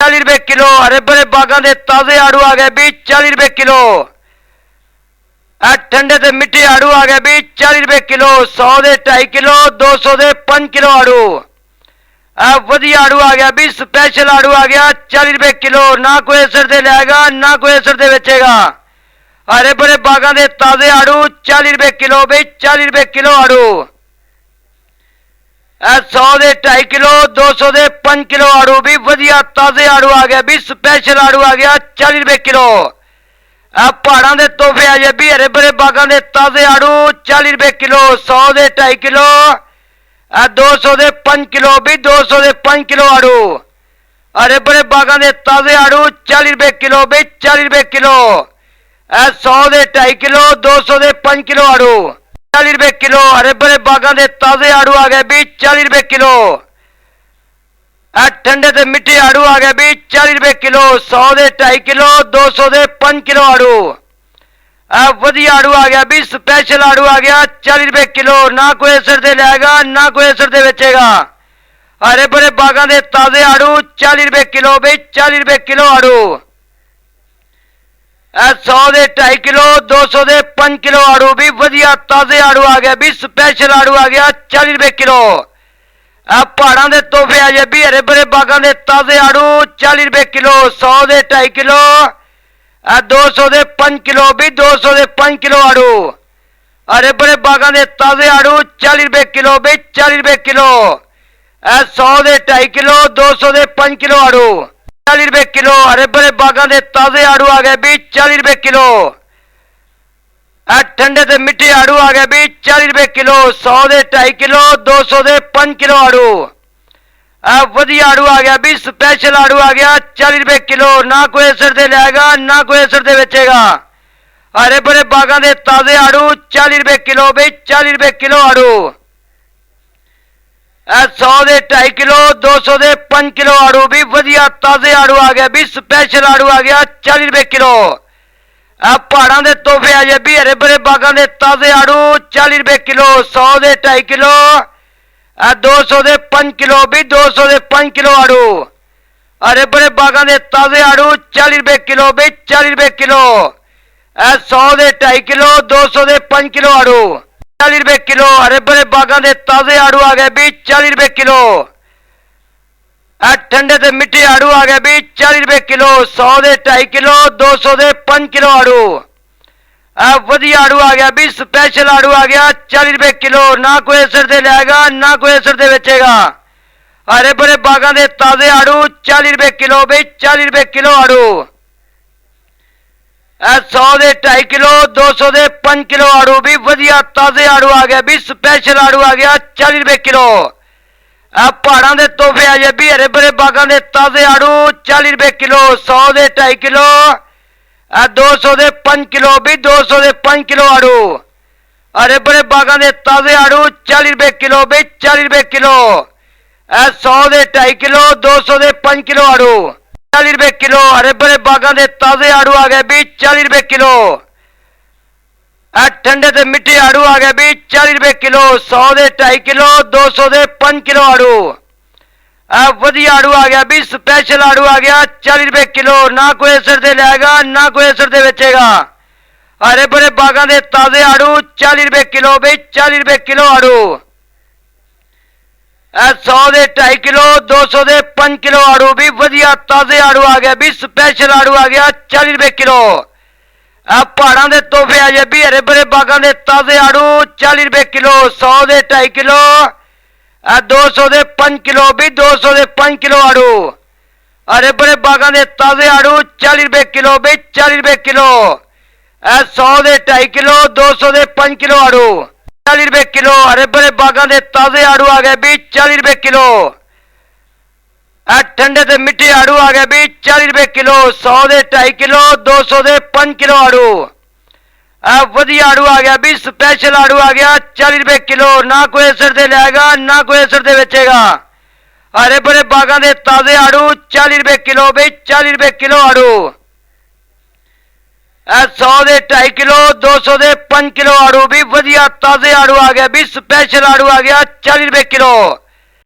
40 रुपए किलो। हरे भरे बागां दे ताजे आड़ू आ गए भी 40 रुपए किलो। ठंडे ते मिट्ठे आड़ू आ गए भी 40 रुपए किलो। 100 दे 2.5 किलो, 200 दे 5 किलो आड़ू। वधिया आड़ू आ गया भी, स्पेशल आड़ू आ गया 40 रुपए किलो। ना कोई असर दे लेगा, ना कोई असर दे बेचेगा। हरे भरे बागां दे ताजे आड़ू 40 रुपए किलो भी, 40 रुपए किलो आड़ू। 100 दे 2.5 किलो, 200 दे 5 किलो आड़ू भी वधिया ताजे आड़ू आ गया भी, स्पेशल आड़ू आ गया 40 रुपए किलो। पहाड़ों के तोहफे आ जाए भी, हरे भरे बागां दे ताजे आड़ू 40 रुपए किलो। 100 दे 2.5 किलो, 200 दे 5 किलो भी, 200 दे 5 किलो आड़ू। हरे भरे बागां दे ताजे आड़ू 40 रुपए किलो भी, 40 रुपए किलो। 100 दे 2.5 किलो, 200 दे 5 किलो आड़ू। 40 रुपए किलो। हरे भरे बागां दे ताजे आड़ू आ गए भी 40 रुपए किलो। ठंडे ते मिट्ठे आड़ू आ गए भी 40 रुपए किलो। 100 दे 2.5 किलो, 200 दे 5 किलो आड़ू। वधिया आड़ू आ गया भी, स्पेशल आड़ू आ गया 40 रुपए किलो। ना कोई असर दे लेगा, ना कोई असर दे बेचेगा। हरे भरे बागां दे ताजे आड़ू 40 रुपए किलो भी, 40 रुपए किलो आड़ू। 100 दे 2.5 किलो, 200 दे 5 किलो आड़ू भी वधिया ताजे आड़ू आ गया भी, स्पेशल आड़ू आ गया 40 रुपए किलो। पहाड़ों के तोहफे आ जाए भी, हरे भरे बागां दे ताजे आड़ू 40 रुपए किलो। 100 दे 2.5 किलो, 200 दे 5 किलो भी, 200 दे 5 किलो आड़ू। हरे भरे बागां दे ताजे आड़ू 40 रुपए किलो भी, 40 रुपए किलो। 100 दे 2.5 किलो, 200 दे 5 किलो आड़ू। 40 रुपए किलो। हरे भरे बागां दे ताजे आड़ू आ गए भी 40 रुपए किलो। ठंडे ते मिट्ठे आड़ू आ गए भी 40 रुपए किलो। 100 दे 2.5 किलो, 200 दे 5 किलो आड़ू। वधिया आड़ू आ गया भी, स्पेशल आड़ू आ गया 40 रुपए किलो। ना कोई असर दे लेगा, ना कोई असर दे बेचेगा। हरे भरे बागां दे ताजे आड़ू 40 रुपए किलो भी, 40 रुपए किलो आड़ू। 100 दे 2.5 किलो, 200 दे 5 किलो आड़ू भी वधिया ताजे आड़ू आ गया भी, स्पेशल आड़ू आ गया 40 रुपए किलो। पहाड़ों के तोहफे आ जाए भी, हरे भरे बागां दे ताजे आड़ू 40 रुपए किलो। 100 दे 2.5 किलो, 200 दे 5 किलो भी, 200 दे 5 किलो आड़ू। हरे भरे बागां दे ताजे आड़ू 40 रुपए किलो भी, 40 रुपए किलो। 100 दे 2.5 किलो, 200 दे 5 किलो आड़ू। 40 रुपए किलो। हरे भरे बागां दे ताजे आड़ू आ गए भी 40 रुपए किलो। ठंडे ते मिट्ठे आड़ू आ गए भी 40 रुपए किलो। 100 दे 2.5 किलो, 200 दे 5 किलो आड़ू। वधिया आड़ू आ गया भी, स्पेशल आड़ू आ गया 40 रुपए किलो। ना कोई असर दे लेगा, ना कोई असर दे बेचेगा। हरे भरे बागां दे ताजे आड़ू 40 रुपए किलो भी, 40 रुपए किलो आड़ू। 100 दे 2.5 किलो, 200 दे 5 किलो आड़ू भी वधिया ताजे आड़ू आ गया भी, स्पेशल आड़ू आ गया 40 रुपए किलो। पहाड़ों के तोहफे आ जाए भी, हरे भरे बागां दे ताजे आड़ू 40 रुपए किलो। 100 दे 2.5 किलो, 200 दे 5 किलो भी, 200 दे 5 किलो आड़ू। हरे भरे बागां दे ताजे आड़ू 40 रुपए किलो भी, 40 रुपए किलो। 100 दे 2.5 किलो, 200 दे 5 किलो आड़ू। 40 रुपए किलो। हरे भरे बागां दे ताजे आड़ू आ गए भी 40 रुपए किलो। ठंडे ते मिट्ठे आड़ू आ गए भी 40 रुपए किलो। 100 दे 2.5 किलो, 200 दे 5 किलो आड़ू। वधिया आड़ू आ गया भी, स्पेशल आड़ू आ गया 40 रुपए किलो। ना कोई असर दे लेगा, ना कोई असर दे बेचेगा। हरे भरे बागां दे ताजे आड़ू 40 रुपए किलो भी, 40 रुपए किलो आड़ू। 100 दे 2.5 किलो, 200 दे 5 किलो आड़ू भी वधिया ताजे आड़ू आ गया भी, स्पेशल आड़ू आ गया 40 रुपए किलो। पहाड़ों के तोहफे आ जाए भी, हरे भरे बागां दे ताजे आड़ू 40 रुपए किलो। 100 दे 2.5 किलो, 200 दे 5 किलो भी, 200 दे 5 किलो आड़ू। हरे भरे बागां दे ताजे आड़ू 40 रुपए किलो भी, 40 रुपए किलो। 100 दे 2.5 किलो, 200 दे 5 किलो आड़ू। 40 रुपए किलो। हरे भरे बागां दे ताजे आड़ू आ गए भी 40 रुपए किलो। ठंडे ते मिट्ठे आड़ू आ गए भी 40 रुपए किलो। 100 दे 2.5 किलो, 200 दे 5 किलो आड़ू। वधिया आड़ू आ गया भी, स्पेशल आड़ू आ गया 40 रुपए किलो। ना कोई असर दे लेगा, ना कोई असर दे बेचेगा। हरे भरे बागां दे ताजे आड़ू 40 रुपए किलो भी, 40 रुपए किलो आड़ू। 100 दे 2.5 किलो, 200 दे 5 किलो आड़ू भी वधिया ताजे आड़ू आ गया भी, स्पेशल आड़ू आ गया 40 रुपए किलो।